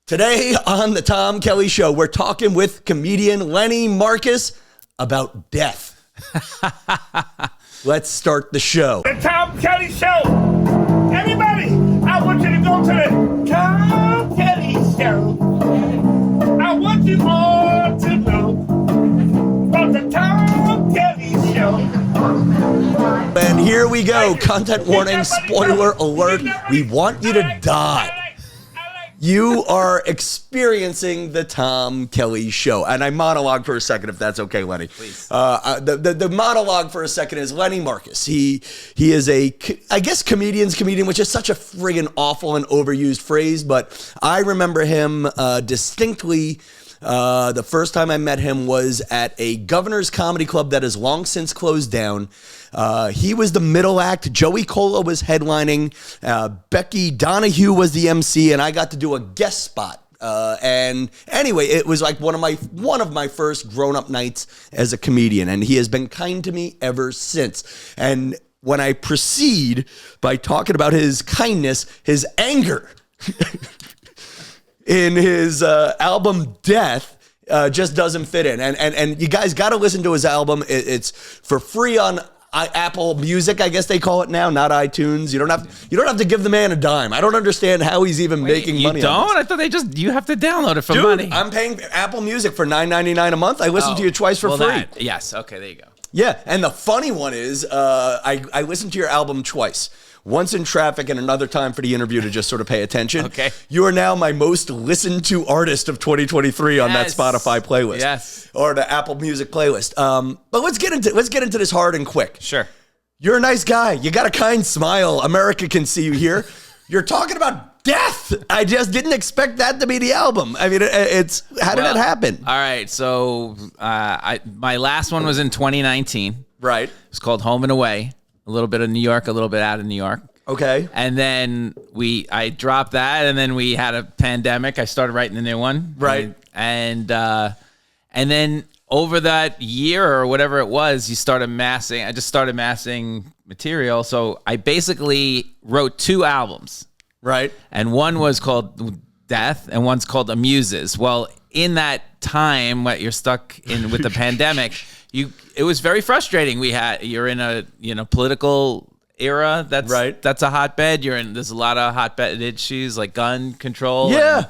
Today on the Tom Kelly Show, we're talking with comedian Lenny Marcus about death. Let's start the show. The Tom Kelly Show. Everybody, I want you to go to the Tom Kelly Show. I want you all to know about the Tom Kelly Show. And here we go. Content warning, spoiler alert. We want you to die. You are experiencing the Tom Kelly Show. And I monologue for a second, if that's okay, Lenny. Please. The monologue for a second is Lenny Marcus. He is I guess comedian, which is such a friggin' awful and overused phrase, but I remember him distinctly. The first time I met him was at a Governor's Comedy Club that has long since closed down. He was the middle act. Joey Cola was headlining. Becky Donahue was the MC, and I got to do a guest spot. And anyway, it was like one of my first grown-up nights as a comedian, and he has been kind to me ever since. And when I proceed by talking about his kindness, his anger in his album Death just doesn't fit in. And you guys got to listen to his album. It's for free on Apple Music, I guess they call it now, not iTunes. You don't have to give the man a dime. I don't understand how he's even making money. You don't? On I thought you have to download it for Dude, money. I'm paying Apple Music for $9.99 a month. I listen to you twice for free. Yes. Okay. There you go. Yeah, and the funny one is, I listened to your album twice. Once in traffic and another time for the interview to just sort of pay attention. Okay. You are now my most listened to artist of 2023 on that Spotify playlist. Yes. Or the Apple Music playlist. But let's get into this hard and quick. Sure. You're a nice guy. You got a kind smile. America can see you here. You're talking about death. I just didn't expect that to be the album. I mean, how did that happen? All right. So my last one was in 2019. Right. It's called Home and Away. A little bit of New York, a little bit out of New York. Okay. And then I dropped that, and then we had a pandemic. I started writing a new one. Right. And then over that year or whatever it was, I just started amassing material. So I basically wrote 2 albums. Right. And one was called Death, and one's called Amuses. Well, in that time, what you're stuck in with the pandemic, it was very frustrating. You're in a political era that's a hotbed. There's a lot of hotbed issues like gun control. Yeah. And,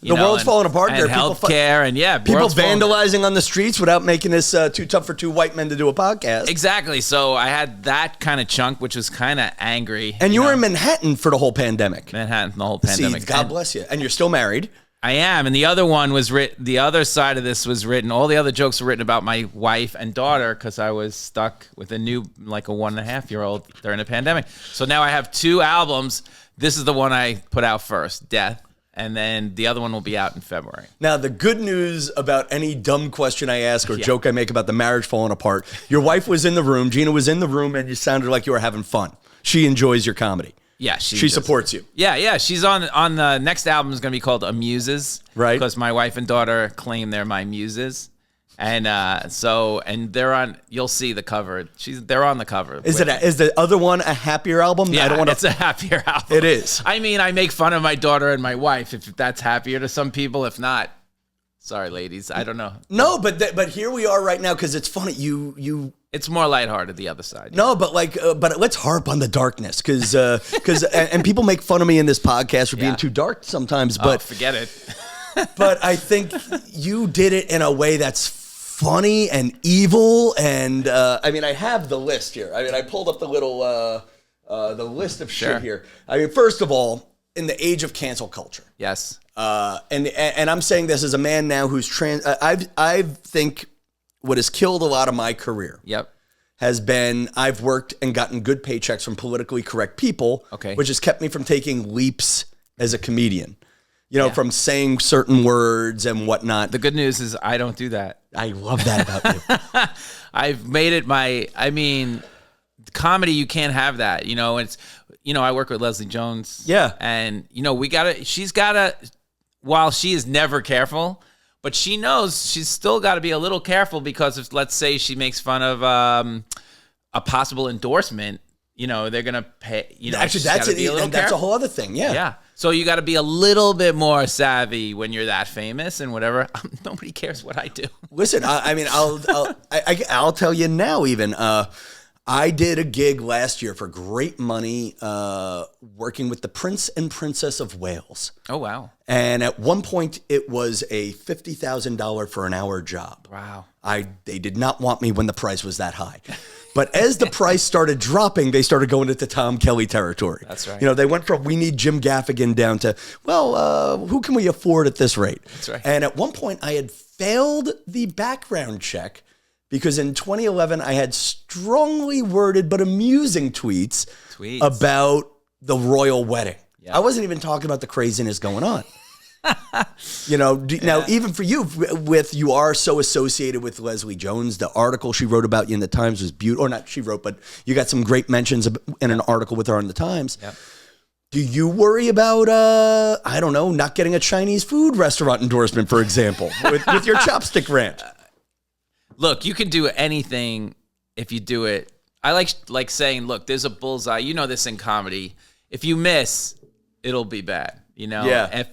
the world's falling apart. And healthcare, people vandalizing on the streets without making this too tough for 2 white men to do a podcast. Exactly. So I had that kind of chunk, which was kind of angry. And you were in Manhattan for the whole pandemic. Manhattan, the whole pandemic. See, God bless you. And you're still married. I am, and the other one was written. The other side of this was written. All the other jokes were written about my wife and daughter because I was stuck with a 1.5-year-old during the pandemic. So now I have 2 albums. This is the one I put out first, Death, and then the other one will be out in February. Now, the good news about any dumb question I ask or joke I make about the marriage falling apart, your wife was in the room, Gina was in the room, and you sounded like you were having fun. She enjoys your comedy. Yeah, she supports you. Yeah. She's on the next album is going to be called Amuses, right? Because my wife and daughter claim they're my muses, and they're on. You'll see the cover. They're on the cover. Is the other one a happier album? Yeah, it's a happier album. It is. I mean, I make fun of my daughter and my wife. If that's happier to some people, if not, sorry, ladies. I don't know. No, but here we are right now because it's funny. You. It's more lighthearted, the other side. No, but but let's harp on the darkness because and people make fun of me in this podcast for being too dark sometimes. But forget it. But I think you did it in a way that's funny and evil. And I mean, I have the list here. I mean, I pulled up the little the list of shit here. I mean, first of all, in the age of cancel culture. Yes. And I'm saying this as a man now who's I think what has killed a lot of my career has been I've worked and gotten good paychecks from politically correct people, which has kept me from taking leaps as a comedian, from saying certain words and whatnot. The good news is I don't do that. I love that about you. I've made it comedy, you can't have that. It's, I work with Leslie Jones. Yeah. And, she's gotta, while she is never careful, but she knows she's still got to be a little careful because if, let's say, she makes fun of a possible endorsement, they're going to pay. Actually, that's a whole other thing. Yeah. Yeah. So you got to be a little bit more savvy when you're that famous and whatever. Nobody cares what I do. Listen, I mean, I'll tell you now. Even I did a gig last year for great money, working with the Prince and Princess of Wales. Oh wow! And at one point, it was a $50,000 for an hour job. Wow! They did not want me when the price was that high. But as the price started dropping, they started going into Tom Kelly territory. That's right. You know, they went from we need Jim Gaffigan down to, well, who can we afford at this rate? That's right. And at one point, I had failed the background check because in 2011, I had strongly worded but amusing tweets. About the royal wedding. Yeah. I wasn't even talking about the craziness going on. You know, now even for you, you are so associated with Leslie Jones. The article she wrote about you in the Times was beautiful. Or not she wrote, but you got some great mentions in an article with her in the Times. Yep. Do you worry about, I don't know, not getting a Chinese food restaurant endorsement, for example, with your chopstick rant? Look, you can do anything if you do it. I like saying, look, there's a bullseye. You know this in comedy. If you miss, it'll be bad. You know? Yeah. If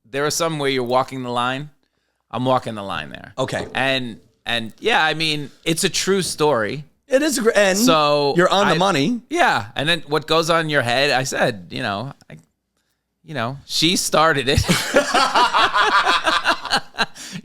there are some where you're walking the line. I'm walking the line there. Okay. And yeah, I mean, it's a true story. It is, and so you're on the money. Yeah, and then what goes on in your head? I said, she started it.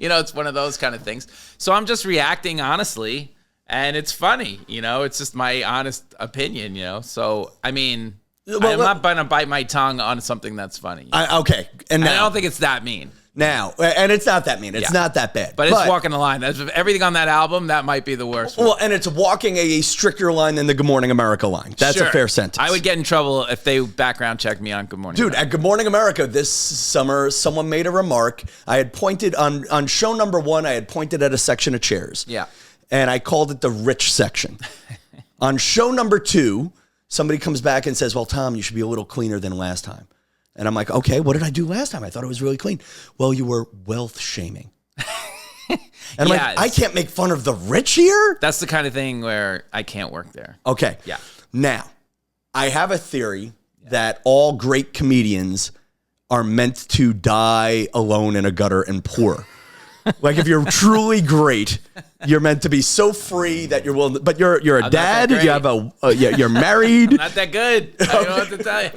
It's one of those kind of things. So I'm just reacting honestly, and it's funny. It's just my honest opinion. So I mean. I'm not going to bite my tongue on something that's funny. Okay. And now, I don't think it's that mean. Now, and it's not that mean. It's not that bad. But it's walking the line. That's everything on that album, that might be the worst one. Well, and it's walking a stricter line than the Good Morning America line. That's a fair sentence. I would get in trouble if they background checked me on Good Morning America. At Good Morning America this summer, someone made a remark. I had pointed on show number 1, I had pointed at a section of chairs. Yeah. And I called it the rich section. On show number 2, somebody comes back and says, well, Tom, you should be a little cleaner than last time. And I'm like, okay, what did I do last time? I thought it was really clean. Well, you were wealth shaming. And I'm like, I can't make fun of the rich here? That's the kind of thing where I can't work there. Okay. Yeah. Now, I have a theory that all great comedians are meant to die alone in a gutter and poor. Like if you're truly great, you're meant to be so free that you're willing. But you're a dad. You have you're married. I'm not that good. I don't know what to tell you.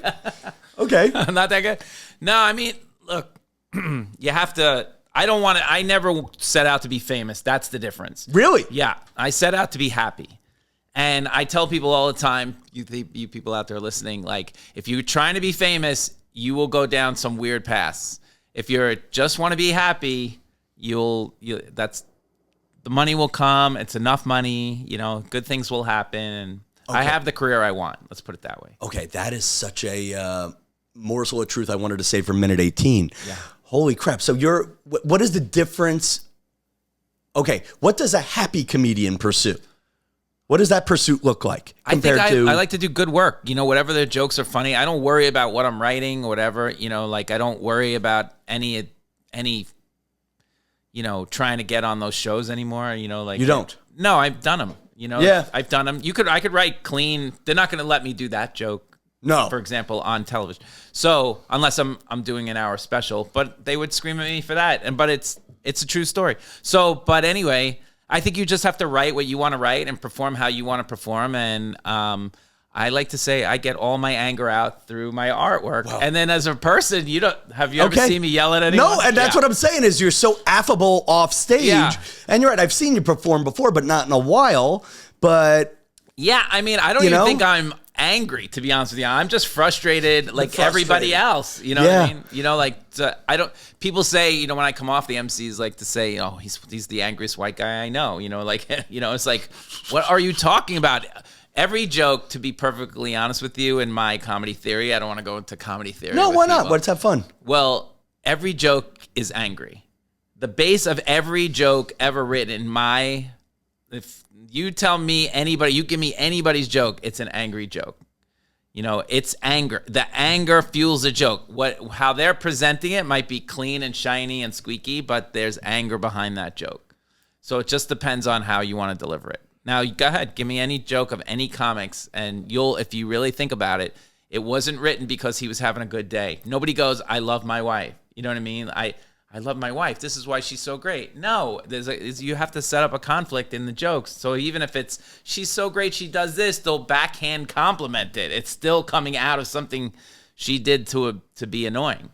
Okay, I'm not that good. No, I mean, look, you have to. I don't want to. I never set out to be famous. That's the difference. Really? Yeah, I set out to be happy. And I tell people all the time, you people out there listening, like if you're trying to be famous, you will go down some weird paths. If you're just want to be happy. That's the money will come. It's enough money, good things will happen. Okay. I have the career I want. Let's put it that way. Okay. That is such a morsel of truth I wanted to say for minute 18. Yeah. Holy crap. So what is the difference? Okay. What does a happy comedian pursue? What does that pursuit look like compared to? I like to do good work. Whatever their jokes are funny. I don't worry about what I'm writing or whatever, I don't worry about any trying to get on those shows anymore, you don't? No, I've done them, Yeah. I've done them. I could write clean. They're not going to let me do that joke. No. For example, on television. So unless I'm doing an hour special, but they would scream at me for that. But it's a true story. So, but anyway, I think you just have to write what you want to write and perform how you want to perform. And, I like to say I get all my anger out through my artwork. Wow. And then as a person, have you ever seen me yell at anyone? No, and that's what I'm saying is you're so affable off stage. Yeah. And you're right, I've seen you perform before, but not in a while. But yeah, I mean, I don't even think I'm angry, to be honest with you. I'm just frustrated like everybody else. You know what I mean? I don't people say, when I come off, the MCs like to say, oh, he's the angriest white guy I know. It's like, what are you talking about? Every joke, to be perfectly honest with you, in my comedy theory, I don't want to go into comedy theory. No, why not? Let's have fun. Well, every joke is angry. The base of every joke ever written if you tell me you give me anybody's joke, it's an angry joke. It's anger. The anger fuels the joke. How they're presenting it might be clean and shiny and squeaky, but there's anger behind that joke. So it just depends on how you want to deliver it. Now, go ahead. Give me any joke of any comics, and if you really think about it, It wasn't written because he was having a good day. Nobody goes, I love my wife. You know what I mean? I love my wife. This is why she's so great. No, you have to set up a conflict in the jokes. So even if it's, she's so great, she does this, they'll backhand compliment it. It's still coming out of something she did to be annoying.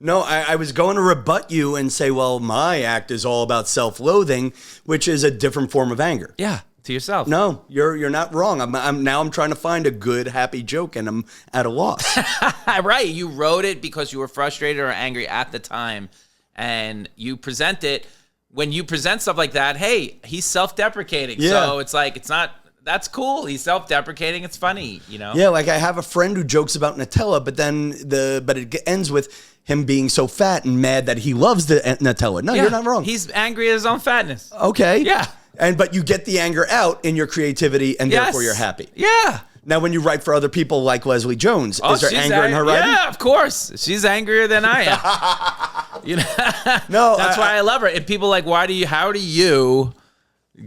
No, I was going to rebut you and say, well, my act is all about self-loathing, which is a different form of anger. Yeah, to yourself. No, you're not wrong. I'm trying to find a good, happy joke, and I'm at a loss. Right. You wrote it because you were frustrated or angry at the time, and you present it. When you present stuff like that, hey, he's self-deprecating. Yeah. So it's like, it's not, that's cool. He's self-deprecating. It's funny, you know? Yeah, like I have a friend who jokes about Nutella, but it ends with him being so fat and mad that he loves the Nutella. No, you're not wrong. He's angry at his own fatness. Okay. Yeah. But you get the anger out in your creativity, and therefore you're happy. Yeah. Now, when you write for other people like Leslie Jones, is there anger in her writing? Yeah, of course. She's angrier than I am. You know? No, that's why I love her. And people are like, how do you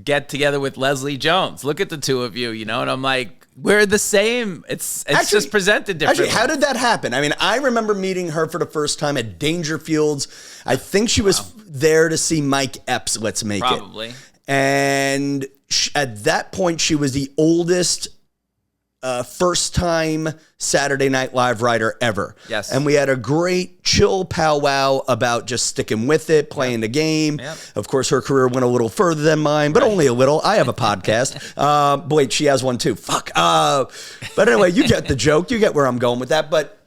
get together with Leslie Jones? Look at the two of you, you know? And I'm like, we're the same. It's actually, just presented differently. Actually, how did that happen? I mean, I remember meeting her for the first time at Dangerfields. I think she was there to see Mike Epps' Let's Make It. Probably. And at that point, she was the oldest first-time Saturday Night Live writer ever. Yes. And we had a great chill powwow about just sticking with it, playing the game. Yep. Of course, her career went a little further than mine, but only a little. I have a podcast. Wait, she has one too. Fuck. But anyway, you get the joke. You get where I'm going with that. But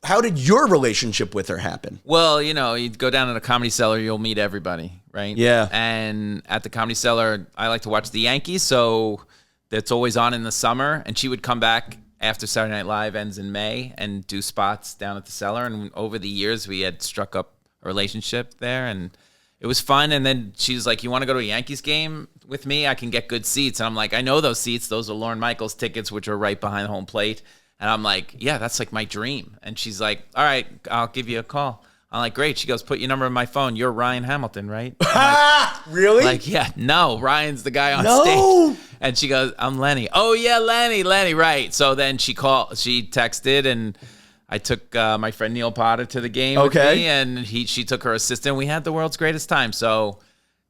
how did your relationship with her happen? Well, you know, you go down to the Comedy Cellar, you'll meet everybody, right? Yeah. And at the Comedy Cellar, I like to watch the Yankees, so that's always on in the summer. And she would come back after Saturday Night Live ends in May and do spots down at the Cellar. And over the years, we had struck up a relationship there, and it was fun. And then she's like, you want to go to a Yankees game with me? I can get good seats. And I'm like, I know those seats. Those are Lorne Michaels tickets, which are right behind home plate. And I'm like, yeah, that's like my dream. And she's like, all right, I'll give you a call. I'm like, great. She goes, put your number in my phone. You're Ryan Hamilton, right? Like, really? Like, yeah, no, Ryan's the guy on stage. And she goes, I'm Lenny. Oh, yeah, Lenny, right. So then she texted, and I took my friend Neil Potter to the game with me, and she took her assistant. We had the world's greatest time. So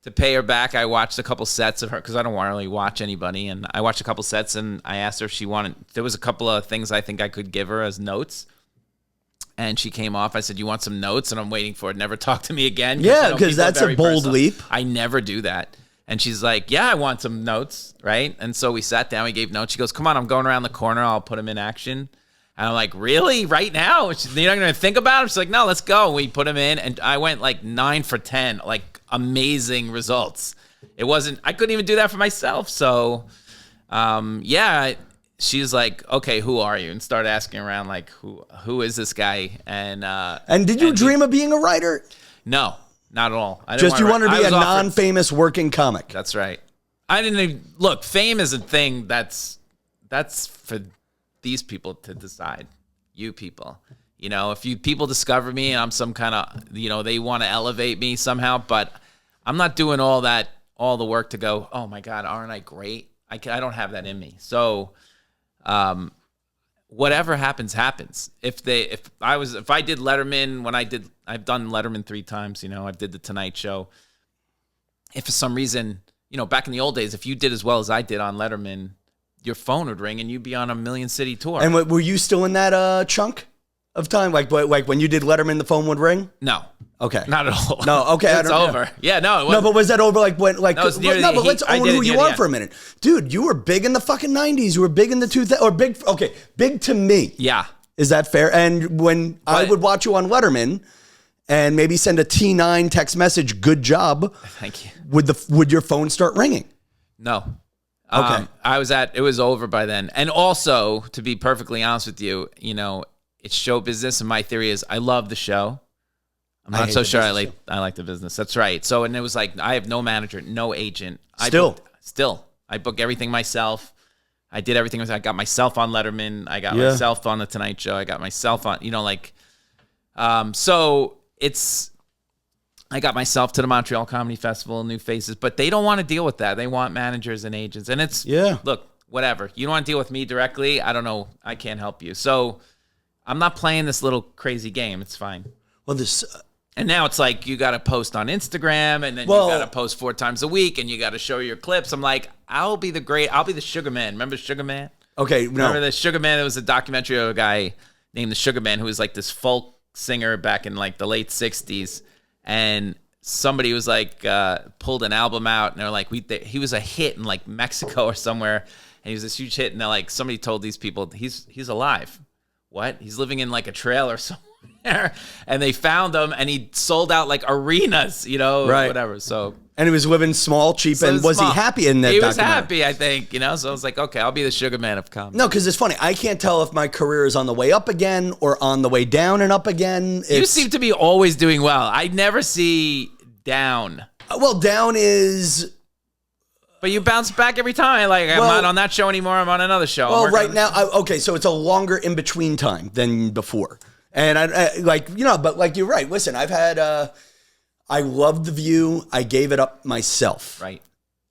to pay her back, I watched a couple sets of her, because I don't really watch anybody. And I watched a couple sets, and I asked her if she wanted, there was a couple of things I think I could give her as notes. And she came off. I said, you want some notes? And I'm waiting for it. Never talk to me again. Yeah, because that's a bold leap. I never do that. And she's like, yeah, I want some notes, right? And so we sat down. We gave notes. She goes, come on, I'm going around the corner. I'll put them in action. And I'm like, really? Right now? You're not going to think about it? She's like, no, let's go. We put them in. And I went like 9 for 10. Like, amazing results. It wasn't, I couldn't even do that for myself. So, yeah, she's like, okay, who are you? And started asking around, like, who is this guy? And did you dream of being a writer? No, not at all. You wanted to be a non-famous working comic. That's right. I didn't even, look, fame is a thing that's for these people to decide. You people. You know, if people discover me and I'm some kind of, you know, they want to elevate me somehow, but I'm not doing all the work to go, oh my God, aren't I great? I don't have that in me. So, whatever happens. If I did Letterman, I've done Letterman 3 times, you know, I did the Tonight Show. If for some reason, you know, back in the old days, if you did as well as I did on Letterman, your phone would ring and you'd be on a million city tour. And were you still in that chunk of time? Like when you did Letterman, the phone would ring? No. Okay. Not at all. No, okay. It's over. Know. Yeah, no. No, but was that over like when, like, no, but let's own who you are for a minute. Dude, you were big in the fucking 90s. You were big in the 2000s, or big to me. Yeah. Is that fair? And when I would watch you on Letterman and maybe send a T9 text message, good job. Thank you. Would your phone start ringing? No. Okay. It was over by then. And also, to be perfectly honest with you, you know, it's show business, and my theory is I love the show. I'm not so sure I like the business. That's right. So, and it was like, I have no manager, no agent. Still. I book everything myself. I did everything. I got myself on Letterman. I got myself on the Tonight Show. I got myself on, you know, like, so I got myself to the Montreal Comedy Festival, New Faces, but they don't want to deal with that. They want managers and agents. And look, whatever. You don't want to deal with me directly. I don't know. I can't help you. So I'm not playing this little crazy game. It's fine. Well, this. And now it's like you got to post on Instagram, and then you got to post 4 times a week, and you got to show your clips. I'm like, I'll be the Sugar Man. Remember Sugar Man? Okay, no. Remember the Sugar Man? It was a documentary of a guy named the Sugar Man who was like this folk singer back in like the late 60s, and somebody was like pulled an album out, and they're like, he was a hit in like Mexico or somewhere, and he was this huge hit, and they're like, somebody told these people he's alive. What? He's living in like a trailer somewhere. And they found him, and he sold out like arenas, right. whatever. So, and he was living small, cheap, and was he happy in that? He was happy, I think, So I was like, okay, I'll be the Sugar Man of comedy. No, because it's funny. I can't tell if my career is on the way up again or on the way down and up again. You seem to be always doing well. I never see down. Well, down is. But you bounce back every time. Like, I'm not on that show anymore. I'm on another show. Well, right now, so it's a longer in between time than before. And but you're right. Listen, I've had, I loved The View. I gave it up myself. Right.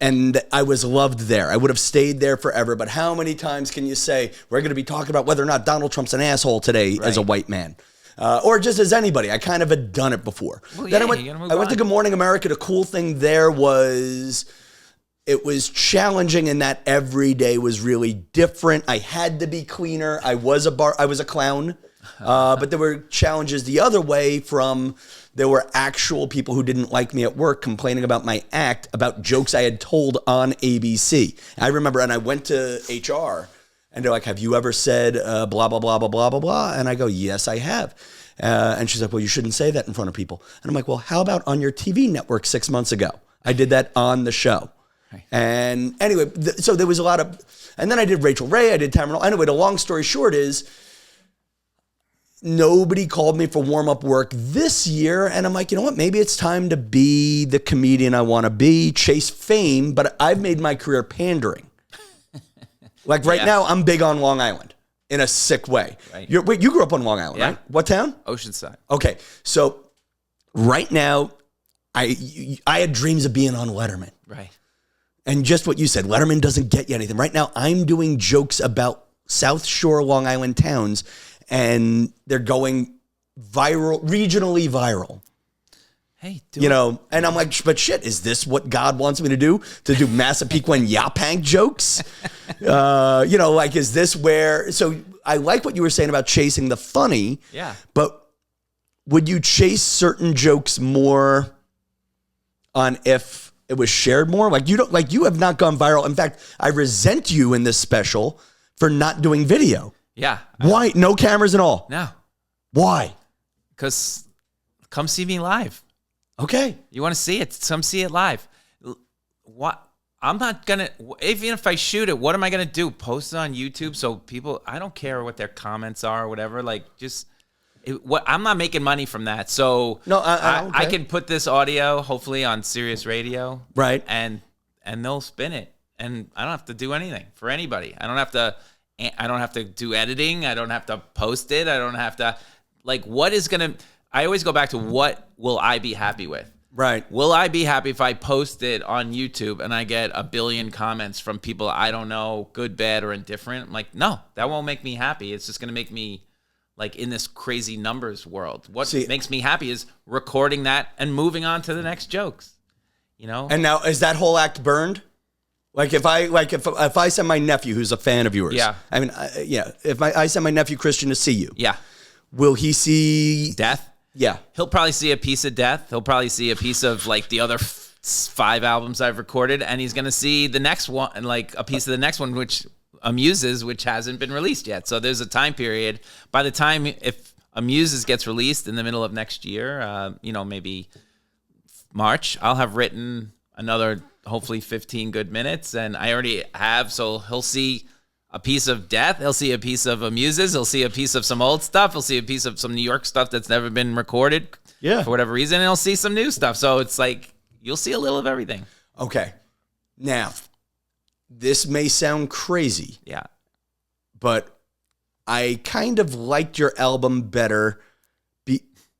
And I was loved there. I would have stayed there forever. But how many times can you say, we're going to be talking about whether or not Donald Trump's an asshole today as a white man? Or just as anybody. I kind of had done it before. Well, then I went to Good Morning America. The cool thing there was it was challenging in that every day was really different. I had to be cleaner. I was a clown. But there were challenges the other way there were actual people who didn't like me at work complaining about my act, about jokes I had told on ABC. I remember, and I went to HR, and they're like, have you ever said blah, blah, blah, blah, blah, blah, blah? And I go, yes, I have. And she's like, well, you shouldn't say that in front of people. And I'm like, well, how about on your TV network 6 months ago? I did that on the show. Right. And anyway, so there was a lot of, and then I did Rachel Ray, I did Tamara. Anyway, the long story short is, nobody called me for warm-up work this year, and I'm like, you know what? Maybe it's time to be the comedian I want to be, chase fame, but I've made my career pandering. Like right now, I'm big on Long Island in a sick way. Right. You grew up on Long Island, right? What town? Oceanside. Okay, so right now, I had dreams of being on Letterman. Right. And just what you said, Letterman doesn't get you anything. Right now, I'm doing jokes about South Shore Long Island towns, and they're going viral, regionally viral. Hey, and I'm like, but shit, is this what God wants me to do? To do Massapequa Yapank jokes? Like, is this where, so I like what you were saying about chasing the funny. Yeah. But would you chase certain jokes more on if it was shared more? Like you have not gone viral. In fact, I resent you in this special for not doing video. Yeah. Why? No cameras and all? No. Why? Because come see me live. Okay. You want to see it? Come see it live. What? I'm not going to, even if I shoot it, what am I going to do? Post it on YouTube so people, I don't care what their comments are or whatever. Like, I'm not making money from that. So no, I can put this audio, hopefully, on Sirius Radio. Right. And they'll spin it. And I don't have to do anything for anybody. I don't have to do editing. I don't have to post it. I don't have to, I always go back to what will I be happy with? Right. Will I be happy if I post it on YouTube and I get 1 billion comments from people I don't know, good, bad, or indifferent? I'm like, no, that won't make me happy. It's just going to make me in this crazy numbers world. What makes me happy is recording that and moving on to the next jokes, And now, is that whole act burned? Like if I send my nephew, who's a fan of yours, I mean, if I send my nephew Christian to see you, will he see Death? Yeah, he'll probably see a piece of Death. He'll probably see a piece of the other 5 albums I've recorded, and he's gonna see the next one, and a piece of the next one, which Amuses, which hasn't been released yet. So there's a time period. By the time if Amuses gets released in the middle of next year, maybe March, I'll have written another, hopefully 15 good minutes, and I already have, so he'll see a piece of Death, he'll see a piece of Amuses, he'll see a piece of some old stuff, he'll see a piece of some New York stuff that's never been recorded for whatever reason, and he'll see some new stuff. So it's you'll see a little of everything. Okay. Now, this may sound crazy. Yeah. But I kind of liked your album better.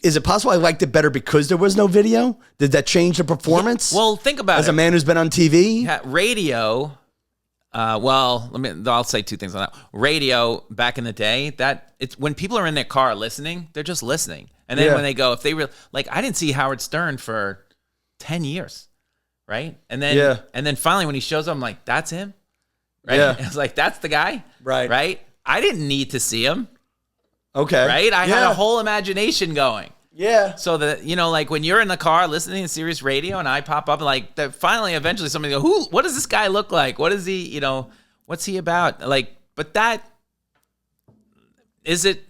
Is it possible I liked it better because there was no video? Did that change the performance? Well, think about it. As a man who's been on TV? Radio, Well, I'll say two things on that. Radio back in the day, that it's when people are in their car listening, they're just listening. And then when they go, if they really like, I didn't see Howard Stern for 10 years, right? And then finally when he shows up, I'm like, that's him, right? Yeah. It's like, that's the guy, right? I didn't need to see him, okay, right? I had a whole imagination going. Yeah. So that, like when you're in the car listening to Sirius Radio and I pop up, like finally, eventually somebody go, what does this guy look like? What is he, what's he about? Like, but that, does it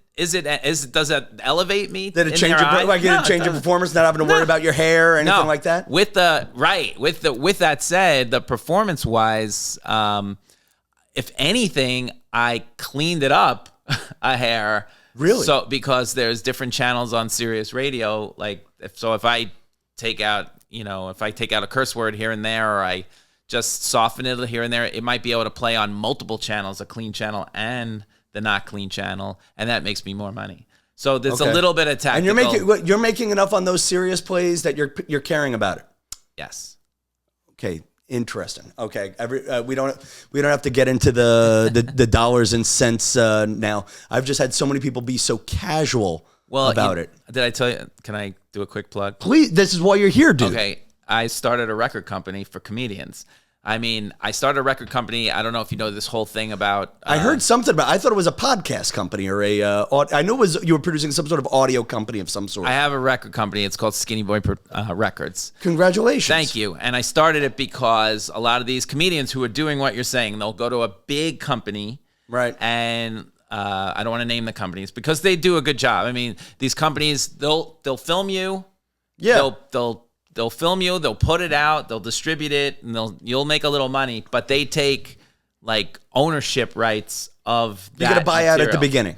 elevate me? Did it change your change your performance, not having to worry about your hair or anything like that? With that said, the performance wise, if anything, I cleaned it up a hair. Really? So because there's different channels on Sirius Radio, like if I take out, a curse word here and there, or I just soften it here and there, it might be able to play on multiple channels, a clean channel and the not clean channel, and that makes me more money. So there's a little bit of tactical. And you're making enough on those serious plays that you're caring about it. Yes. Okay. Interesting. Okay, we don't have to get into the dollars and cents now. I've just had so many people be so casual about it. Did I tell you? Can I do a quick plug? Please. This is why you're here, dude. Okay, I started a record company for comedians. I started a record company. I don't know if you know this whole thing about. I heard something about. I thought it was a podcast company or I knew you were producing some sort of audio company of some sort. I have a record company. It's called Skinny Boy Records. Congratulations! Thank you. And I started it because a lot of these comedians who are doing what you're saying, they'll go to a big company, right? And I don't want to name the companies because they do a good job. I mean, these companies they'll film you. Yeah. They'll film you, they'll put it out, they'll distribute it, and you'll make a little money, but they take like ownership rights of that. You get a buyout material at the beginning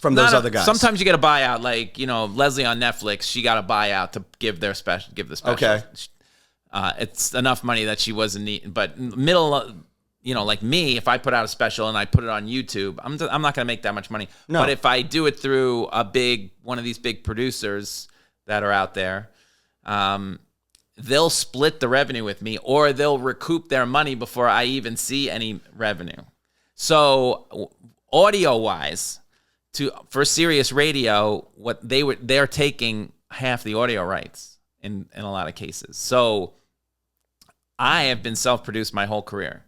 from those other guys. Sometimes you get a buyout, like Leslie on Netflix, she got a buyout to give the special. Okay. It's enough money that she wasn't needing, but like me, if I put out a special and I put it on YouTube, I'm not going to make that much money. No. But if I do it through one of these big producers that are out there, they'll split the revenue with me, or they'll recoup their money before I even see any revenue. So audio wise, for Sirius Radio, they're taking half the audio rights in a lot of cases. So I have been self-produced my whole career.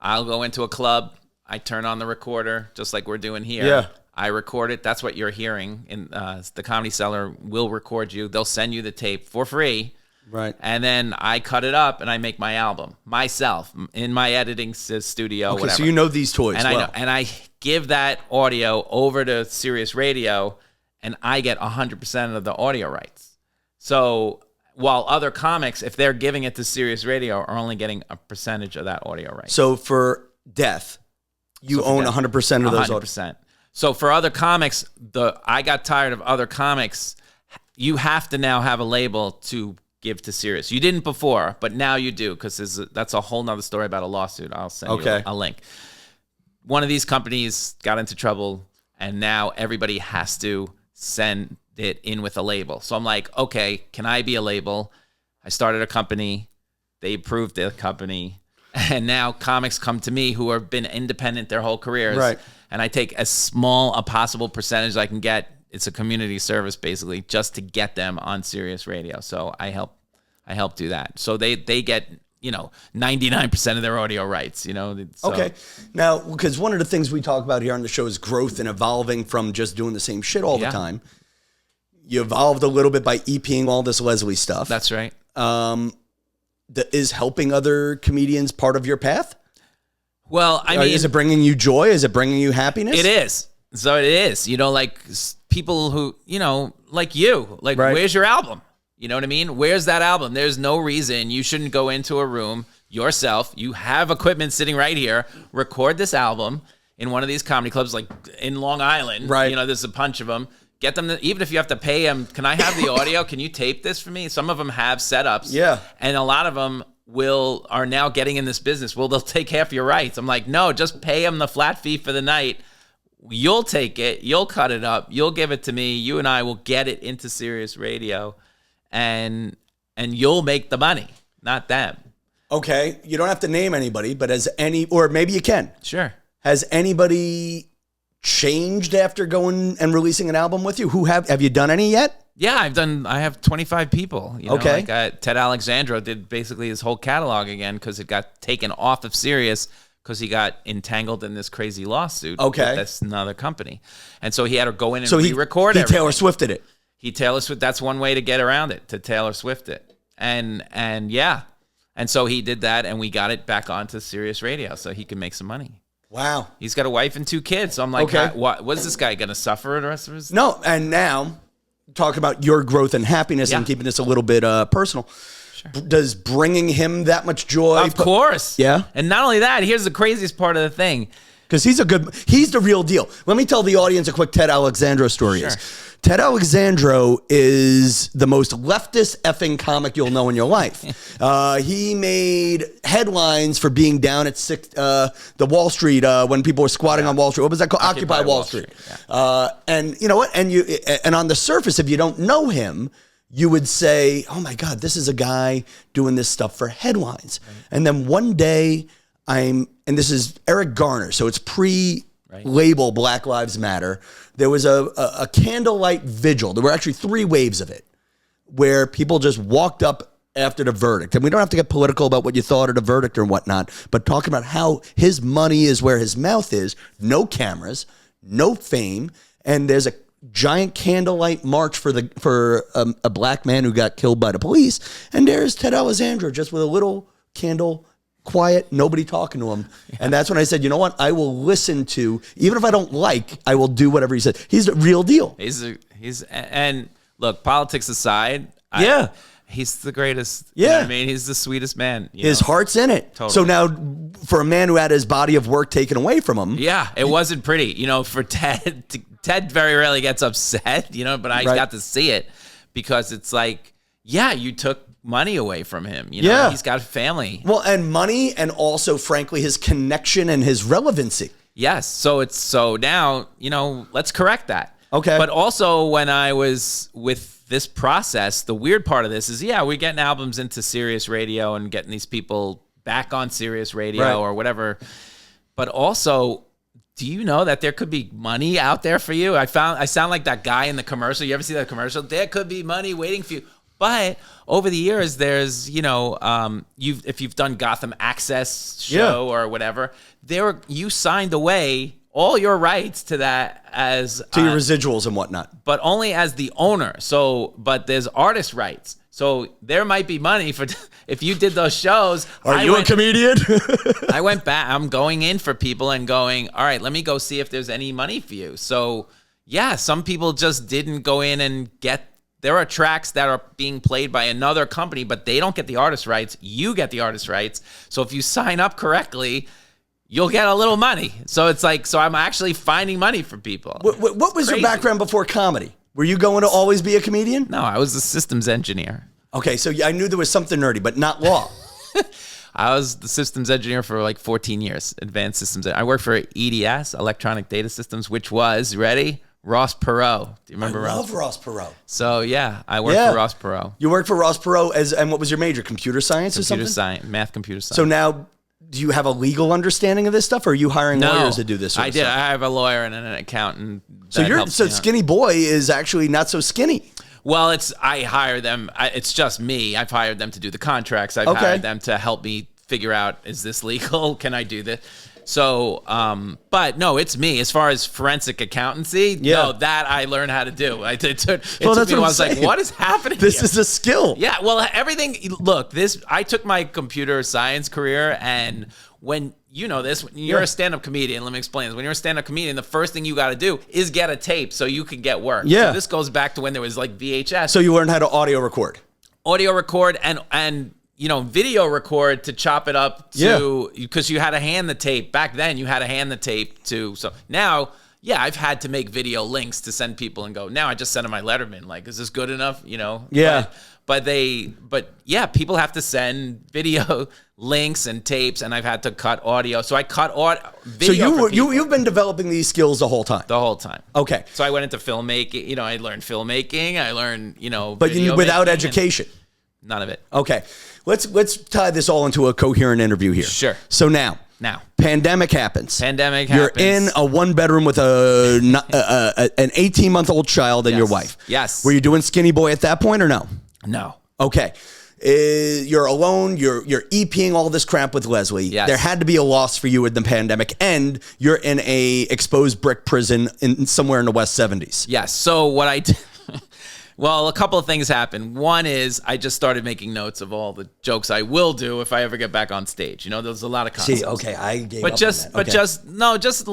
I'll go into a club, I turn on the recorder, just like we're doing here. Yeah. I record it. That's what you're hearing. And the Comedy Cellar will record you. They'll send you the tape for free. Right. And then I cut it up and I make my album myself in my editing studio. Okay, whatever. so you know these toys. And I know, and I give that audio over to Sirius Radio, and I get 100% of the audio rights. So while other comics, if they're giving it to Sirius Radio, are only getting a percentage of that audio rights. So for Death, you own 100% of those. 100%. So for other comics, I got tired of other comics. You have to now have a label to give to Sirius. You didn't before, but now you do, because that's a whole nother story about a lawsuit. I'll send you a link. One of these companies got into trouble, and now everybody has to send it in with a label. So I'm like, okay, can I be a label? I started a company. They approved the company. And now comics come to me who have been independent their whole careers. Right. And I take as small a possible percentage I can get. It's a community service, basically, just to get them on Sirius Radio. So I help do that. So they get 99% of their audio rights. So. Okay. Now, because one of the things we talk about here on the show is growth and evolving from just doing the same shit all the time. You evolved a little bit by EPing all this Leslie stuff. That's right. Is helping other comedians part of your path? Well, I mean, is it bringing you joy? Is it bringing you happiness? It is. So it is. Like people who, like you, like, right. Where's your album? You know what I mean? Where's that album? There's no reason you shouldn't go into a room yourself. You have equipment sitting right here. Record this album in one of these comedy clubs, like in Long Island. Right. There's a bunch of them. Get them, even if you have to pay them, can I have the audio? Can you tape this for me? Some of them have setups. Yeah. And a lot of them are now getting in this business. Well, they'll take half your rights. I'm like, no, just pay them the flat fee for the night. You'll take it. You'll cut it up. You'll give it to me. You and I will get it into Sirius Radio, and you'll make the money, not them. Okay, you don't have to name anybody, but or maybe you can. Sure. Has anybody changed after going and releasing an album with you? Have you done any yet? Yeah, I have 25 people. Okay. Like Ted Alessandro did basically his whole catalog again because it got taken off of Sirius because he got entangled in this crazy lawsuit. Okay. With this another company. And so he had to go in and So re-record he everything. Taylor Swifted it. He Taylor Swift. That's one way to get around it, to Taylor Swift it. And yeah. And so he did that, and we got it back onto Sirius Radio so he can make some money. Wow. He's got a wife and 2 kids. So I'm like, Okay. what is this guy going to suffer the rest of his? No, and now talking about your growth and happiness and keeping this a little bit personal. Sure. Does bringing him that much joy? Of course. Yeah. And not only that, here's the craziest part of the thing. Because he's the real deal. Let me tell the audience a quick Ted Alessandro story. Sure. Ted Alessandro is the most leftist effing comic you'll know in your life. He made headlines for being down at the Wall Street when people were squatting on Wall Street. What was that called? Occupy Wall Street. Yeah. And you know what? And on the surface, if you don't know him, you would say, "Oh my God, this is a guy doing this stuff for headlines." Right. And then one day, and this is Eric Garner, so it's pre-label Black Lives Matter. There was a candlelight vigil. There were actually 3 waves of it where people just walked up after the verdict. And we don't have to get political about what you thought of the verdict or whatnot, but talking about how his money is where his mouth is, no cameras, no fame, and there's a giant candlelight march for a black man who got killed by the police. And there's Ted Alessandro just with a little candle, quiet, nobody talking to him. And that's when I said, you know what? I will listen to, even if I don't I will do whatever he said. He's the real deal. And look, politics aside, he's the greatest. Yeah. You know what I mean, he's the sweetest man. His heart's in it. Totally. So now for a man who had his body of work taken away from him. Yeah, it wasn't pretty. For Ted very rarely gets upset, but I got to see it because it's like, you took money away from him. He's got a family. Well, and money, and also, frankly, his connection and his relevancy. Yes. So now, let's correct that. Okay. But also when I was with this process, the weird part of this is, we're getting albums into Sirius Radio and getting these people back on Sirius Radio or whatever. But also, do you know that there could be money out there for you? I sound like that guy in the commercial. You ever see that commercial? There could be money waiting for you. But over the years, there's, if you've done Gotham Access show or whatever, you signed away all your rights to that as to your residuals and whatnot, but only as the owner. But there's artist rights. So there might be money for if you did those shows. Are you a comedian? I went back. I'm going in for people and going, all right, let me go see if there's any money for you. So some people just didn't go in and get. There are tracks that are being played by another company, but they don't get the artist rights. You get the artist rights. So if you sign up correctly, you'll get a little money. So it's like, I'm actually finding money for people. What was your background before comedy? Were you going to always be a comedian? No, I was a systems engineer. Okay, so I knew there was something nerdy, but not law. I was the systems engineer for like 14 years, advanced systems. I worked for EDS, Electronic Data Systems, which was, ready? Ross Perot. Do you remember Ross? I love Ross Perot. So, I worked for Ross Perot. You worked for Ross Perot and what was your major? Computer science or something? Computer science, math, computer science. So now, do you have a legal understation of this stuff, or are you hiring lawyers to do this sort of stuff? I have a lawyer and an accountant. So Skinny Boy is actually not so skinny. Well, I hire them. It's just me. I've hired them to do the contracts. I've hired them to help me figure out, is this legal? Can I do this? So, but no, it's me. As far as forensic accountancy, no, that I learned how to do. It took me. I was like, what is happening? This is a skill. Yeah. Well, everything. Look, I took my computer science career, and when when you're a stand-up comedian, let me explain this. When you're a stand-up comedian, the first thing you got to do is get a tape so you can get work. Yeah. So this goes back to when there was like VHS. So you learned how to audio record and video record to chop it up to, because you had to hand the tape. Back then, you had to hand the tape to, so now, I've had to make video links to send people and go, now I just send them my Letterman. Like, is this good enough? Yeah. But people have to send video links and tapes, and I've had to cut audio. So I cut video. So you've been developing these skills the whole time? The whole time. Okay. So I went into filmmaking, I learned filmmaking, I learned, But without education. None of it. Okay. Let's tie this all into a coherent interview here. Sure. So now, pandemic happens. You're in a 1-bedroom with an 18-month-old child and your wife. Yes. Were you doing Skinny Boy at that point or no? No. Okay. You're alone. You're EPing all this crap with Leslie. Yes. There had to be a loss for you in the pandemic, and you're in a exposed brick prison in somewhere in the West 70s. Yes. So what I did. Well, a couple of things happened. One is I just started making notes of all the jokes I will do if I ever get back on stage. You know, there's a lot of concepts. See, okay, I gave but up just, on that. but Okay. just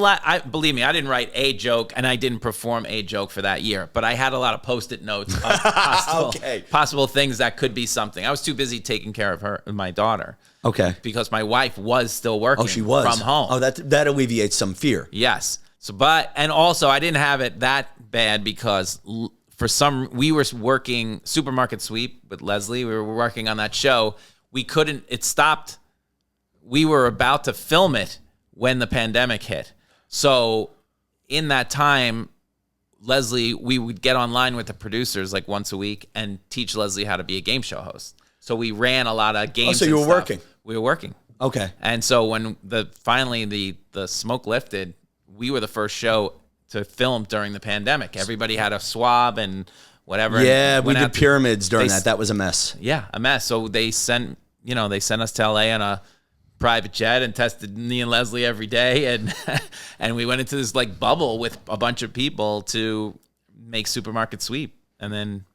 believe me, I didn't write a joke and I didn't perform a joke for that year. But I had a lot of Post-it notes of possible things that could be something. I was too busy taking care of my daughter. Okay. Because my wife was still working. Oh, she was from home. Oh, that alleviates some fear. Yes. So, and also I didn't have it that bad because. We were working Supermarket Sweep with Leslie. We were working on that show. It stopped. We were about to film it when the pandemic hit. So in that time, Leslie, we would get online with the producers like once a week and teach Leslie how to be a game show host. So we ran a lot of games. Oh, so you were working? We were working. Okay. And so when finally the smoke lifted, we were the first show to film during the pandemic. Everybody had a swab and whatever. Yeah, and we did pyramids during that. That was a mess. Yeah, a mess. So they sent us to LA on a private jet and tested me and Leslie every day, and we went into this like bubble with a bunch of people to make Supermarket Sweep. And then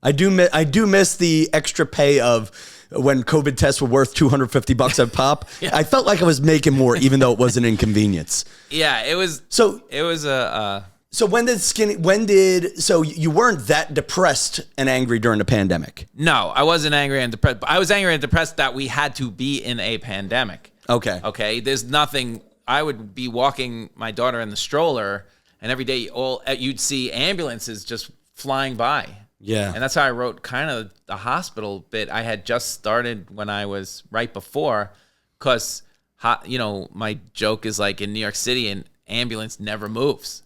I do miss the extra pay of when COVID tests were worth $250 a pop. Yeah. I felt like I was making more, even though it was an inconvenience. Yeah, it was. So it was a. So so you weren't that depressed and angry during the pandemic? No, I wasn't angry and depressed. But I was angry and depressed that we had to be in a pandemic. Okay. There's nothing. I would be walking my daughter in the stroller, and every day you'd see ambulances just flying by. Yeah. And that's how I wrote kind of the hospital bit. I had just started when I was right before, because, my joke is like in New York City, an ambulance never moves,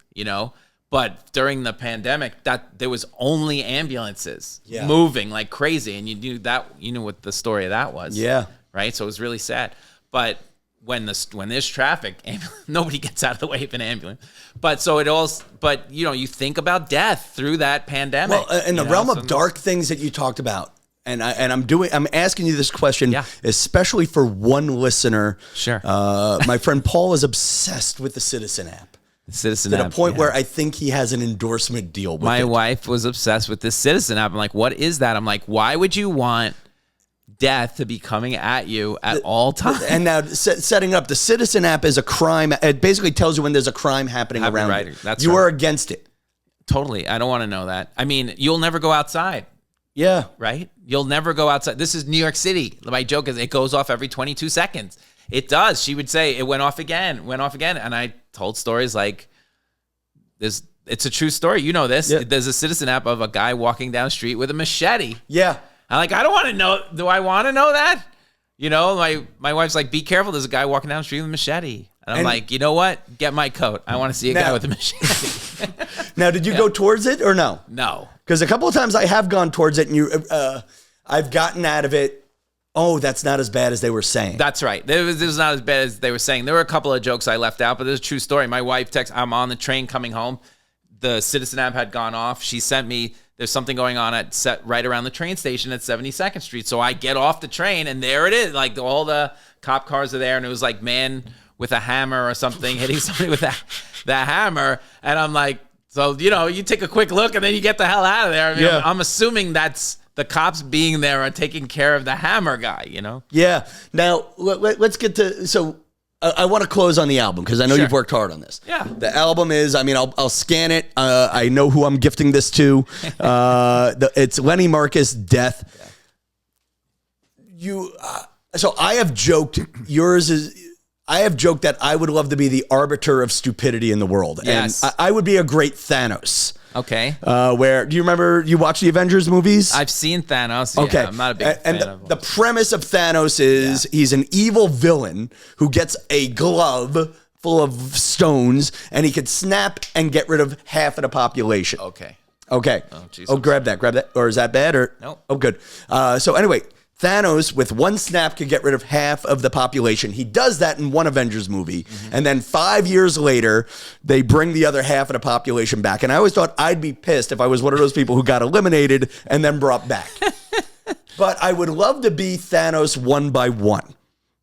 But during the pandemic, there was only ambulances moving like crazy. And you knew what the story of that was. Yeah. Right? So it was really sad. But when there's traffic, nobody gets out of the way of an ambulance. But you think about death through that pandemic. Well, in the realm of dark things that you talked about, and I'm asking you this question, especially for one listener. Sure. My friend Paul is obsessed with the Citizen app. Citizen to app, the point where I think he has an endorsement deal with My it. wife was obsessed with this Citizen app. I'm like, what is that? I'm like, why would you want death to be coming at you at all times? And now setting up the Citizen app is a crime. It basically tells you when there's a crime happening around you. You are against it. Totally. I don't want to know that. I mean, you'll never go outside. Yeah. Right? You'll never go outside. This is New York City. My joke is it goes off every 22 seconds. It does. She would say it went off again. And I told stories like this. It's a true story. You know this. Yeah. There's a Citizen app of a guy walking down the street with a machete. Yeah. I'm like, I don't want to know. Do I want to know that? My wife's like, be careful. There's a guy walking down the street with a machete. And I'm like, you know what? Get my coat. I want to see a guy with a machete. Now, did you go towards it or no? No. Because a couple of times I have gone towards it, and I've gotten out of it. Oh, that's not as bad as they were saying. That's right. This was not as bad as they were saying. There were a couple of jokes I left out, but there's a true story. My wife I'm on the train coming home. The Citizen app had gone off. She sent me, there's something going on right around the train station at 72nd Street. So I get off the train, and there it is. Like all the cop cars are there, and it was like man with a hammer or something hitting somebody with the hammer. And I'm like, so, you take a quick look, and then you get the hell out of there. I mean, yeah. I'm assuming that's the cops being there are taking care of the hammer guy, Yeah. Now, let's get to, so I want to close on the album because I know you've worked hard on this. Yeah. The album is, I'll scan it. I know who I'm gifting this to. It's Lenny Marcus, Death. Yeah. So I have joked, I have joked that I would love to be the arbiter of stupidity in the world. Yes. And I would be a great Thanos. Okay. Do you remember, you watch the Avengers movies? I've seen Thanos. Okay. Yeah, I'm not a big fan of the premise of Thanos is he's an evil villain who gets a glove full of stones, and he could snap and get rid of half of the population. Okay. Okay. Jesus. Oh, grab that. Or is that bad? Or Nope. Oh, good. So anyway, Thanos, with one snap, could get rid of half of the population. He does that in one Avengers movie. And then 5 years later, they bring the other half of the population back. And I always thought I'd be pissed if I was one of those people who got eliminated and then brought back. But I would love to be Thanos one by one.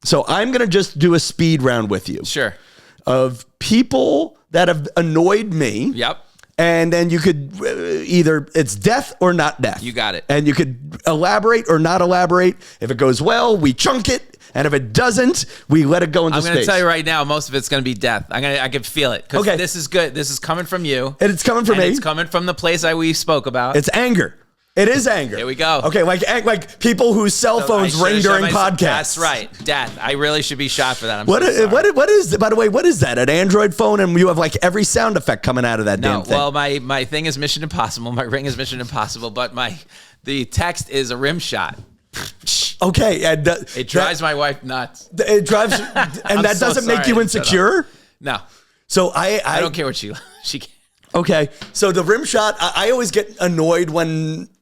So I'm going to just do a speed round with you. Sure. Of people that have annoyed me. Yep. And then you could either it's death or not death. You got it. And you could elaborate or not elaborate. If it goes well, we chunk it. And if it doesn't, we let it go into space. I'm going to tell you right now, most of it's going to be death. I can feel it. Okay. This is good. This is coming from you. And it's coming from me. It's coming from the place we spoke about. It's anger. It is anger. Here we go. Okay, like people whose cell phones ring during podcasts. That's right. Death. I really should be shot for that. I'm What so sorry. what is, by the way, what is that? An Android phone, and you have like every sound effect coming out of that damn thing. Well, my thing is Mission Impossible. My ring is Mission Impossible, but the text is a rim shot. Okay. And, It drives my wife nuts. It drives, and that so doesn't make sorry you I set insecure? No. So I don't care what she can. Okay, so the rim shot, I always get annoyed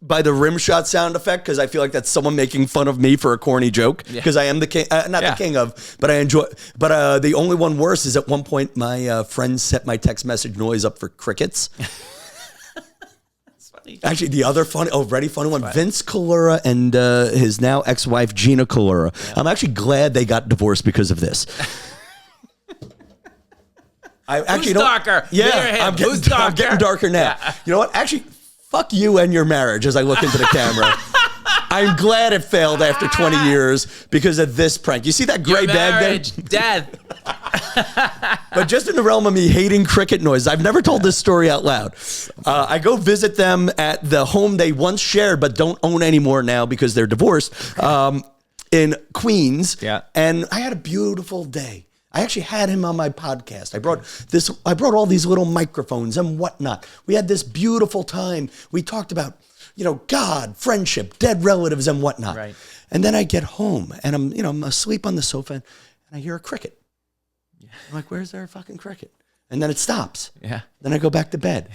by the rim shot sound effect because I feel like that's someone making fun of me for a corny joke because I am the king, the king of, but I enjoy. But the only one worse is at one point my friend set my text message noise up for crickets. Funny. Actually, the other funny one, Vince Colura and his now ex-wife Gina Colura. Yeah. I'm actually glad they got divorced because of this. I actually Who's darker? Yeah, I'm getting darker now. Yeah. You know what? Actually, fuck you and your marriage as I look into the camera. I'm glad it failed after 20 years because of this prank. You see that gray bag there? Death. But just in the realm of me hating cricket noise, I've never told this story out loud. I go visit them at the home they once shared but don't own anymore now because they're divorced in Queens. Yeah. And I had a beautiful day. I actually had him on my podcast. I brought all these little microphones and whatnot. We had this beautiful time. We talked about, God, friendship, dead relatives and whatnot. Right. And then I get home and I'm asleep on the sofa and I hear a cricket. Yeah. I'm like, where's there a fucking cricket? And then it stops. Yeah. Then I go back to bed.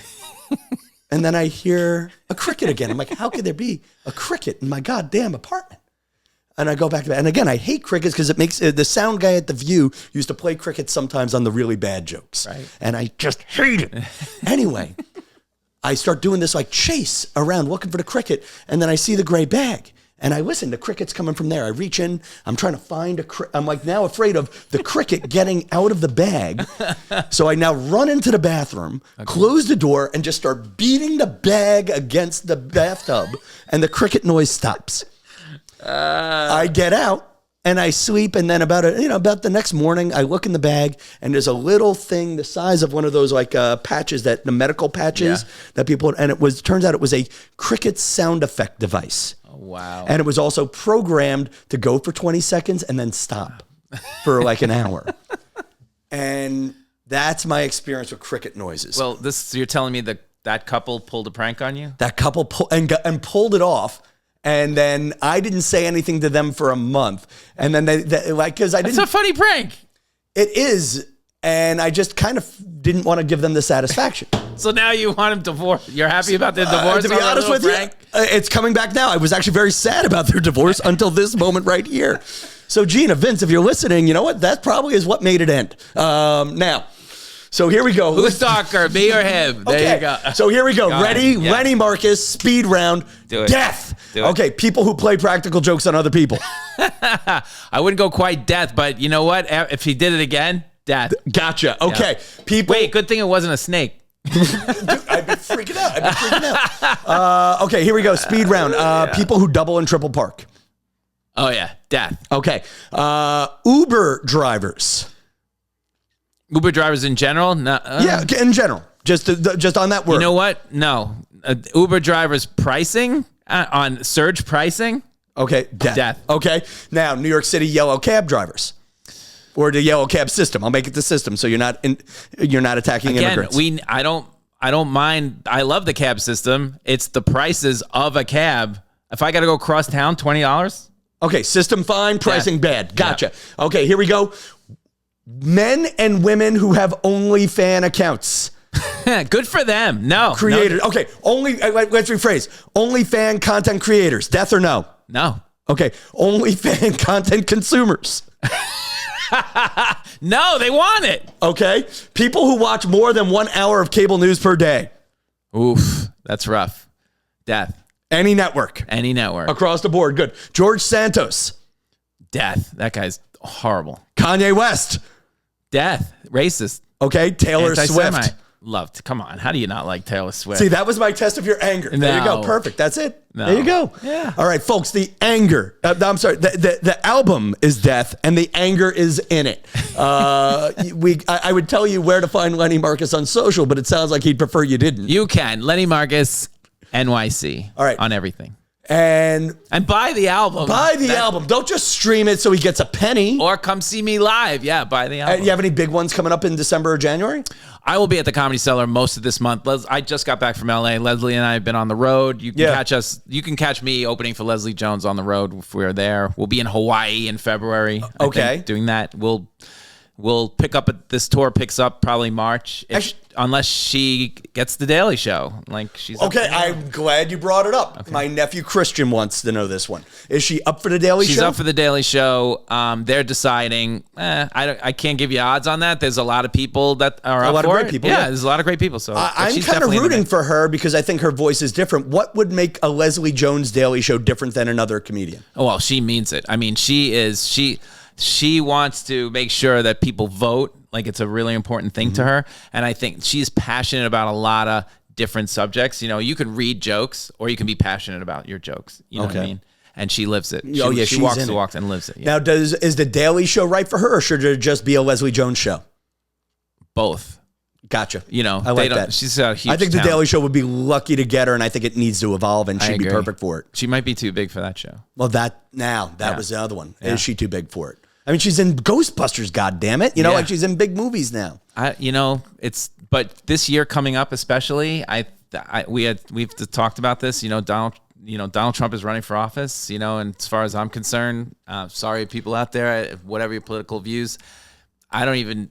And then I hear a cricket again. I'm like, how could there be a cricket in my goddamn apartment? And I go back to bed. And again, I hate crickets because it makes the sound guy at The View used to play crickets sometimes on the really bad jokes. Right. And I just hate it. Anyway, I start doing this like chase around looking for the cricket. And then I see the gray bag. And I listen, the cricket's coming from there. I reach in, I'm trying to find I'm like now afraid of the cricket getting out of the bag. So I now run into the bathroom, close the door, and just start beating the bag against the bathtub. And the cricket noise stops. I get out and I sleep, and then about the next morning, I look in the bag, and there's a little thing the size of one of those like patches the medical patches that people, and turns out it was a cricket sound effect device. Oh, wow! And it was also programmed to go for 20 seconds and then stop for like an hour. And that's my experience with cricket noises. Well, you're telling me that couple pulled a prank on you? That couple pulled it off. And then I didn't say anything to them for a month. And then because I didn't. It's a funny prank. It is. And I just kind of didn't want to give them the satisfaction. So now you want them divorced. You're happy about their divorce? To be honest with you, it's coming back now. I was actually very sad about their divorce until this moment right here. So Gina, Vince, if you're listening, you know what? That probably is what made it end. Now. So here we go. Who's darker, me or him? There you go. So here we go. Ready? Yeah. Lenny Marcus, speed round. Do it. Death. Do it. Okay, people who play practical jokes on other people. I wouldn't go quite death, but you know what? If he did it again, death. Gotcha. Okay. Yeah. People. Wait, good thing it wasn't a snake. Dude, I'd be freaking out. Okay, here we go. Speed round. People who double and triple park. Oh, yeah. Death. Okay. Uber drivers. Uber drivers in general? No, Yeah, in general. Just on that word. You know what? No. Uber drivers pricing on surge pricing. Okay. Death. Okay. Now, New York City yellow cab drivers. Or the yellow cab system. I'll make it the system so you're not attacking immigrants. I don't mind. I love the cab system. It's the prices of a cab. If I got to go cross town, $20. Okay, system fine, pricing bad. Gotcha. Yeah. Okay, here we go. Men and women who have OnlyFans accounts. Good for them. No. Creators. Okay. Let's rephrase. Only fan content creators. Death or no? No. Okay. Only fan content consumers. No, they want it. Okay. People who watch more than 1 hour of cable news per day. Oof. That's rough. Death. Any network. Any network. Across the board. Good. George Santos. Death. That guy's horrible. Kanye West. Death. Racist. Okay. Taylor Anti-Semite. Swift. Loved. Come on. How do you not like Taylor Swift? See, that was my test of your anger. No. There you go. Perfect. That's it. No. There you go. Yeah. All right, folks, the anger. I'm sorry. The album is Death, and the anger is in it. I would tell you where to find Lenny Marcus on social, but it sounds like he'd prefer you didn't. You can. Lenny Marcus, NYC. All right. On everything. And buy the album. buy the album. Don't just stream it so he gets a penny. Or come see me live. Yeah, buy the album. You have any big ones coming up in December or January? I will be at the Comedy Cellar most of this month. I just got back from LA. Leslie and I have been on the road. You can catch us. You can catch me opening for Leslie Jones on the road if we're there. We'll be in Hawaii in February. I think, doing that. We'll pick up this tour picks up probably March, unless she gets the Daily Show. Like she's okay. I'm glad you brought it up. Okay. My nephew Christian wants to know this one. Is she up for the Daily Show? She's up for the Daily Show. They're deciding. I can't give you odds on that. There's a lot of people that are up for it. A lot of great people. Yeah, there's a lot of great people. So I'm kind of rooting for her because I think her voice is different. What would make a Leslie Jones Daily Show different than another comedian? Oh, well, she means it. I mean, She wants to make sure that people vote. Like it's a really important thing to her. And I think she's passionate about a lot of different subjects. You know, you can read jokes or you can be passionate about your jokes. You know what I mean? And she lives it. She walks the walk and lives it. Yeah. Now, is the Daily Show right for her or should it just be a Leslie Jones show? Both. Gotcha. You know, I like that. She's a huge I think the Daily Show would be lucky to get her, and I think it needs to evolve, and she'd be perfect for it. She might be too big for that show. Well, that was the other one. Yeah. Is she too big for it? I mean, she's in Ghostbusters, goddammit. You know, like she's in big movies now. But this year coming up, especially, we've talked about this. You know, Donald Trump is running for office. You know, and as far as I'm concerned, sorry, people out there, whatever your political views, I don't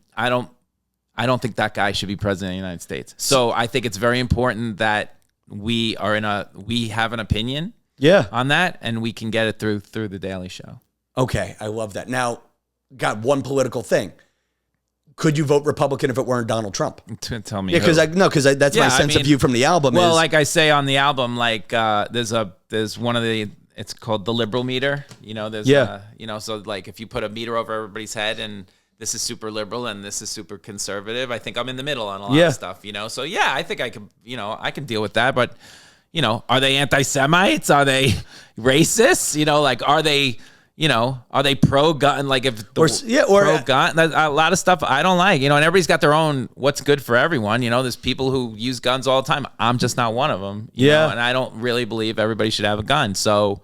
think that guy should be president of the United States. So I think it's very important that we have an opinion, on that, and we can get it through the Daily Show. Okay, I love that. Now, got one political thing. Could you vote Republican if it weren't Donald Trump? Tell me. Yeah, because that's my sense of you from the album. Well, like I say on the album, like there's one of the. It's called the liberal meter. You know, so like if you put a meter over everybody's head and this is super liberal and this is super conservative, I think I'm in the middle on a lot of stuff. You know, so I think I can. I can deal with that. But are they anti-Semites? Are they racists? Are they? Are they pro-gun? Like if pro-gun, a lot of stuff I don't like. And everybody's got their own what's good for everyone. There's people who use guns all the time. I'm just not one of them. You know? And I don't really believe everybody should have a gun. So.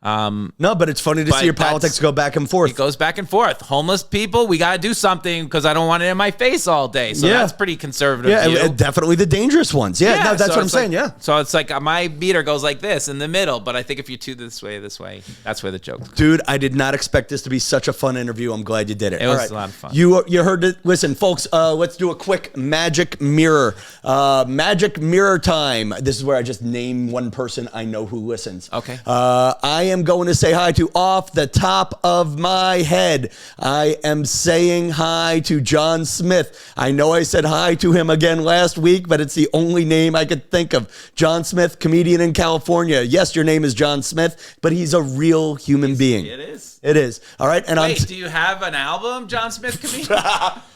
No, but it's funny to see your politics go back and forth. It goes back and forth. Homeless people, we got to do something because I don't want it in my face all day. So that's pretty conservative. Yeah, definitely the dangerous ones. Yeah, no, that's what I'm saying. Yeah. So it's like my meter goes like this in the middle, but I think if you're too this way, that's where the joke. Dude, I did not expect this to be such a fun interview. I'm glad you did it. It was a lot of fun. You heard it. Listen, folks, let's do a quick magic mirror. Magic mirror time. This is where I just name one person I know who listens. Okay. I am going to say hi to off the top of my head. I am saying hi to John Smith. I know I said hi to him again last week, but it's the only name I could think of. John Smith, comedian in California. Yes, your name is John Smith, but he's a real human being. It is. It is. All right. And wait, do you have an album, John Smith comedian?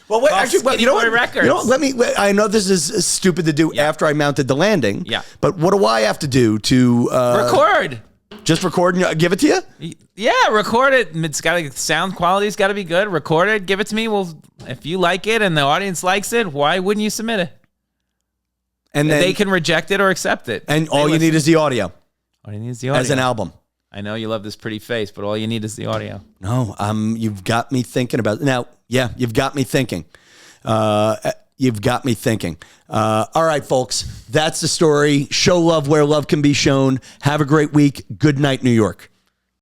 Well, wait, actually, you know what? Let me. I know this is stupid to do after I mounted the landing. Yeah. But what do I have to do to record? Just record and give it to you? Yeah, record it. It's got to sound quality's got to be good. Record it, give it to me. Well, if you like it and the audience likes it, why wouldn't you submit it? And then they can reject it or accept it. And all you need is the audio. All you need is the audio as an album. I know you love this pretty face, but all you need is the audio. No, you've got me thinking about it. Now. Yeah, you've got me thinking. You've got me thinking. All right, folks, that's the story. Show love where love can be shown. Have a great week. Good night, New York.